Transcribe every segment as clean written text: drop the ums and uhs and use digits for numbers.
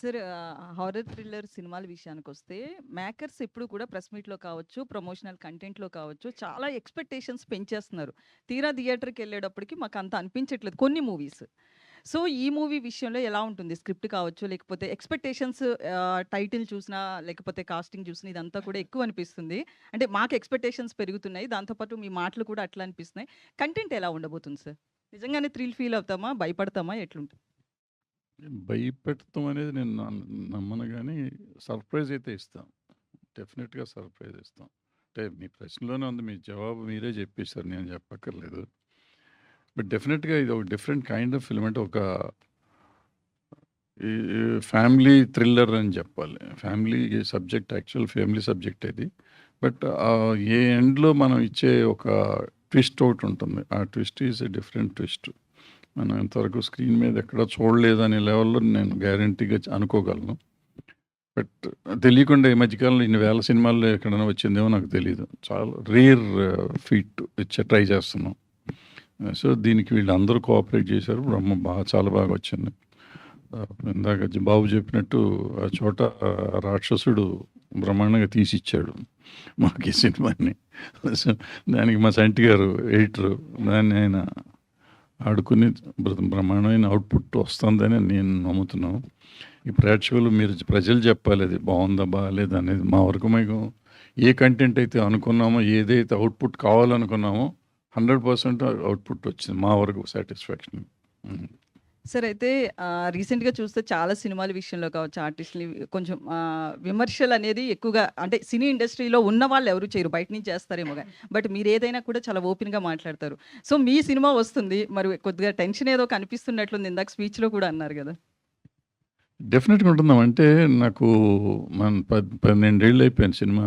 Sir horror thriller సినిమాల విషయానికొస్తే makers ఎప్పుడు కూడా ప్రెస్ మీట్‌లో కావచ్చు, ప్రమోషనల్ కంటెంట్‌లో కావచ్చు, చాలా ఎక్స్‌పెక్టేషన్స్ పెంచేస్తున్నారు. తీరా థియేటర్‌కెళ్ళేటప్పటికి మాకంత అనిపించట్లేదు కొన్ని మూవీస్. సో, ఈ మూవీ విషయంలో ఎలా ఉంటుంది? స్క్రిప్ట్ కావచ్చు, లేకపోతే ఎక్స్‌పెక్టేషన్స్ టైటిల్ చూసినా, లేకపోతే కాస్టింగ్ చూసినా ఇదంతా కూడా ఎక్కువ అనిపిస్తుంది. అంటే మాకు ఎక్స్‌పెక్టేషన్స్ పెరుగుతున్నాయి. దాంతో పాటు మీ మాటలు కూడా అట్లా అనిపిస్తున్నాయి. కంటెంట్ ఎలా ఉండబోతుంది సార్? నిజంగానే థ్రిల్ ఫీల్ అవుతామా? భయపడతామా? ఎట్లుంటుంది? భయపెడతాం అనేది నేను నమ్మను గానీ, సర్ప్రైజ్ అయితే ఇస్తాం. డెఫినిట్‌గా సర్ప్రైజ్ ఇస్తాం. అంటే మీ ప్రశ్నలోనే ఉంది. మీ జవాబు మీరే చెప్పేసారు. నేను చెప్పక్కర్లేదు. బట్ డెఫినిట్‌గా ఇది ఒక డిఫరెంట్ కైండ్ ఆఫ్ ఫిల్మ్. అంటే ఒక ఈ ఫ్యామిలీ థ్రిల్లర్ అని చెప్పాలి. Family subject actual family subject ఇది. బట్ ఏ ఎండ్‌లో మనం ఇచ్చే ఒక ట్విస్ట్ ఒకటుంటుంది. ఆ twist is a different twist. మనం ఇంతవరకు స్క్రీన్ మీద ఎక్కడ చూడలేదనే లెవెల్‌లో నేను గ్యారంటీగా అనుకోగలను. బట్ తెలియకుండా ఈ మధ్య కాలంలో ఇన్ని వేల సినిమాల్లో ఎక్కడైనా వచ్చిందేమో నాకు తెలీదు. చాలా రేర్ ఫీట్ ట్రై చేస్తున్నాం. సో, దీనికి వీళ్ళందరూ కోఆపరేట్ చేశారు. చాలా బాగా వచ్చింది. ఇందాక బాబు చెప్పినట్టు ఆ చోట రాక్షసుడు బ్రహ్మాండంగా తీసిచ్చాడు మాకు ఈ సినిమాని. సో, దానికి మా సంటి గారు ఎడిటరు. దాన్ని ఆయన ఆడుకుని బ్రహ్మాండమైన అవుట్‌పుట్ వస్తుందని నేను నమ్ముతున్నాను. ఈ ప్రేక్షకులు ప్రజలు చెప్పాలి అది బావుందా? బాలేదా? అనేది. మా వరకు మేము ఏ కంటెంట్ అయితే అనుకున్నామో, ఏదైతే అవుట్‌పుట్ కావాలనుకున్నామో 100% అవుట్‌పుట్ వచ్చింది. మా వరకు సాటిస్ఫాక్షన్. హ్మ్. సార్ అయితే రీసెంట్‌గా చూస్తే చాలా సినిమాల విషయంలో కావచ్చు, ఆర్టిస్ట్‌ని కొంచెం విమర్శలనేది ఎక్కువగా అంటే సినీ ఇండస్ట్రీలో ఉన్నవాళ్ళు ఎవరు చేయరు. బయట నుంచి చేస్తారేమో గాని. బట్ మీరేదైనా కూడా చాలా ఓపెన్‌గా మాట్లాడతారు. సో, మీ సినిమా వస్తుంది. మరి కొద్దిగా టెన్షన్ ఏదో కనిపిస్తున్నట్లుంది. ఇందాక స్పీచ్‌లో కూడా అన్నారు గదా! డెఫినెట్‌గా ఉంటుందాం. అంటే నాకు 12 ఏళ్ళు అయిపోయింది సినిమా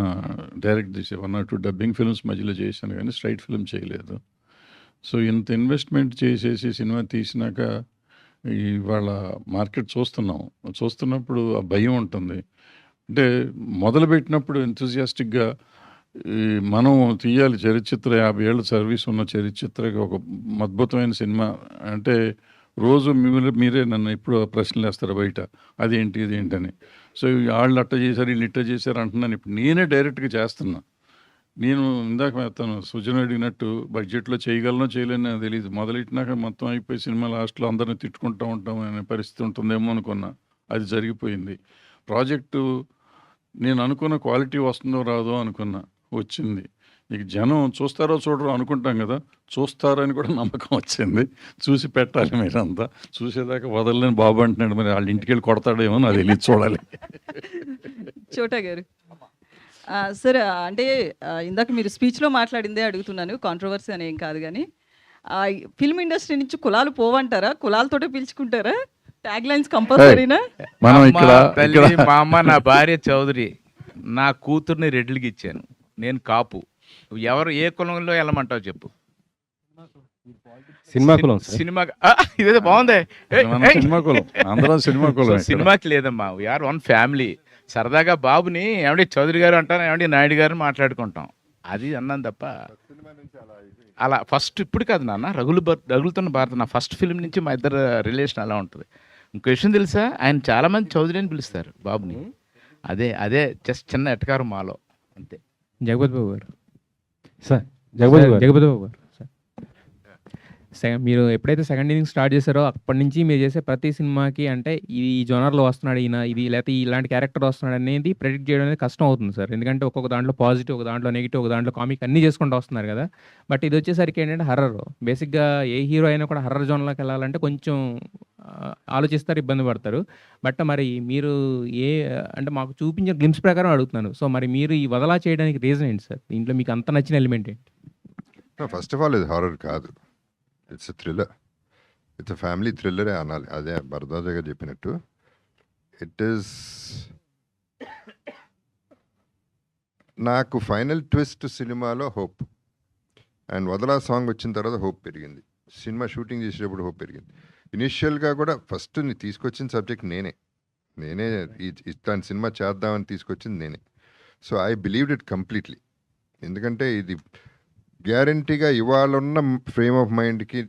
డైరెక్ట్ చేసి. 1 ఆర్ 2 డబ్బింగ్ ఫిల్మ్స్ మధ్యలో చేశాను గానీ స్ట్రెయిట్ ఫిల్మ్ చేయలేదు. సో, ఇంత ఇన్వెస్ట్‌మెంట్ చేసేసి సినిమా తీసినాక ఇవాళ మార్కెట్ చూస్తున్నాం. చూస్తున్నప్పుడు ఆ భయం ఉంటుంది. అంటే మొదలుపెట్టినప్పుడు ఎంతూసియాస్టిక్‌గా ఈ మనం తీయాలి చరిత్ర 50 ఏళ్ల సర్వీస్ ఉన్న చరిత్రకి ఒక అద్భుతమైన సినిమా అంటే రోజు మీరే నన్ను ఎప్పుడు ప్రశ్నలేస్తారు బయట. అదేంటి? ఇదేంటని. సో, ఆళ్ళు అట్ట చేశారు, ఈళ్ళు ఇట్ట చేశారు అంటున్నాను. ఇప్పుడు నేనే డైరెక్ట్‌గా చేస్తున్నా. నేను ఇందాక తను సుజన్ అడిగినట్టు బడ్జెట్‌లో చేయగలనో చేయలేనో నాకు తెలీదు. మొదలెట్టినాక మొత్తం అయిపోయి సినిమా లాస్ట్‌లో అందరిని తిట్టుకుంటా ఉంటాం అనే పరిస్థితి ఉంటుందేమో అనుకున్నా. అది జరిగిపోయింది. ప్రాజెక్టు నేను అనుకున్న క్వాలిటీ వస్తుందో రాదో అనుకున్నా. వచ్చింది. ఇక జనం చూస్తారో చూడరో అనుకుంటాం గదా! చూస్తారని కూడా నమ్మకం వచ్చింది. చూసి పెట్టాలి మీరంతా. చూసేదాకా వదలలేని బాబు అంటున్నాడు. మరి ఆళ్ళ ఇంటికెళ్ళి కొడతాడేమో నాకు తెలీదు చూడాలి. చోటా గారు. సార్ అంటే ఇందాక మీరు స్పీచ్‌లో మాట్లాడిందే అడుగుతున్నాను. కాంట్రోవర్సీ అని ఏం కాదు గానీ, ఫిల్మ్ ఇండస్ట్రీ నుంచి కులాలు పోవంటారా? కులాలతోటే పిలుచుకుంటారా? Tag lines కంపల్సరీనా? మనం అమ్మ ఇక్కడ తల్లి మా అమ్మ నా భార్య చౌదరి, నా కూతుర్ని రెడ్లకి ఇచ్చాను, నేను కాపు. నువ్వు ఎవరు ఏ కులంలో వెళ్ళమంటావు చెప్పు. సినిమా కులం సార్. సినిమా ఇదేదో బాగుంది. మనం సినిమా కులం. అందరం సినిమా కులం ఇక్కడ. సినిమాకి లేదమ్మా, వీఆర్ వన్ ఫ్యామిలీ. సరదాగా బాబుని ఏమంటే చౌదరి గారు అంటాను, ఏమంటే నాయుడు గారు మాట్లాడుకుంటాం. అది అన్నాను తప్ప అలా ఫస్ట్ ఇప్పుడు కాదు నాన్న, రగులుతున్న భారత నా ఫస్ట్ ఫిల్మ్ నుంచి మా ఇద్దరు రిలేషన్ అలా ఉంటుంది. ఇంకో విషయం తెలుసా, ఆయన చాలామంది చౌదరి అని పిలుస్తారు బాబుని. అదే అదే జస్ట్ చిన్న ఎటకారం మాలో అంతే. జగపతి బాబు గారు సార్ జగపతి గారు. జగపతి బాబు గారు సార్, మీరు ఎప్పుడైతే సెకండ్ ఇన్నింగ్ స్టార్ట్ చేశారో అప్పటి నుంచి మీరు చేసే ప్రతి సినిమాకి అంటే ఈ జోనర్లో వస్తున్నాడు ఈయన, ఇది లేకపోతే ఇలాంటి క్యారెక్టర్ వస్తున్నాడు అనేది ప్రెడిక్ట్ చేయడం అనేది కష్టం అవుతుంది సార్. ఎందుకంటే ఒక్కొక్క దాంట్లో పాజిటివ్, ఒక దాంట్లో నెగిటివ్, ఒక దాంట్లో కామిక్ అన్నీ చేసుకుంటూ వస్తున్నారు కదా. బట్ ఇది వచ్చేసరికి ఏంటంటే హర్రర్. బేసిక్గా ఏ హీరో అయినా కూడా హర్రర్ జోన్లోకి వెళ్ళాలంటే కొంచెం ఆలోచిస్తారు, ఇబ్బంది పడతారు. బట్ మరి మీరు అంటే మాకు చూపించిన గ్లిమ్స్ ప్రకారం అడుగుతున్నాను. సో మరి మీరు ఈ వదలా చేయడానికి రీజన్ ఏంటి సార్? దీంట్లో మీకు అంత నచ్చిన ఎలిమెంట్ ఏంటి? ఫస్ట్ ఆఫ్ ఆల్ ఇది హారర్ కాదు, it's a thriller. It's a family థ్రిల్లరే అనాలి. అదే భరద్వాజ గారు చెప్పినట్టు ఇట్ ఈస్. నాకు ఫైనల్ ట్విస్ట్ సినిమాలో హోప్, అండ్ వదలా సాంగ్ వచ్చిన తర్వాత హోప్ పెరిగింది. సినిమా షూటింగ్ చేసేటప్పుడు హోప్ పెరిగింది. ఇనిషియల్గా కూడా ఫస్ట్ తీసుకొచ్చిన సబ్జెక్ట్ నేనే ఇట్లాంటి సినిమా చేద్దామని తీసుకొచ్చింది నేనే. So I believed it completely. ఎందుకంటే ఇది గ్యారంటీగా ఇవాళ ఉన్న ఫ్రేమ్ ఆఫ్ మైండ్కి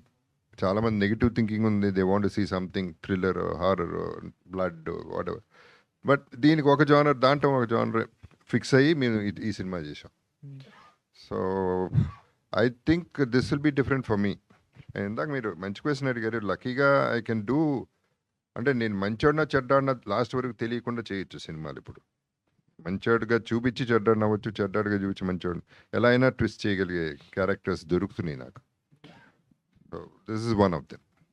చాలామంది నెగిటివ్ థింకింగ్ ఉంది. They want see something thriller, horror, blood, whatever. But దీనికి ఒక జానర్, దాంట్లో ఒక జానర్ ఫిక్స్ అయ్యి మేము ఈ సినిమా చేసాం. So I think this will be different for me. ఇందాక మీరు మంచి క్వశ్చన్ అడిగారు. లక్కీగా ఐ కెన్ డూ, అంటే నేను మంచోడినా చెడ్డాడినా లాస్ట్ వరకు తెలియకుండా చేయొచ్చు సినిమాలు. ఇప్పుడు మంచోడుగా చూపించి చెడ్డాడిని అవ్వచ్చు, చెడ్డాడుగా చూపించి మంచోడు, ఎలా అయినా ట్విస్ట్ చేయగలిగే క్యారెక్టర్స్ దొరుకుతున్నాయి నాకు. So this is one of them.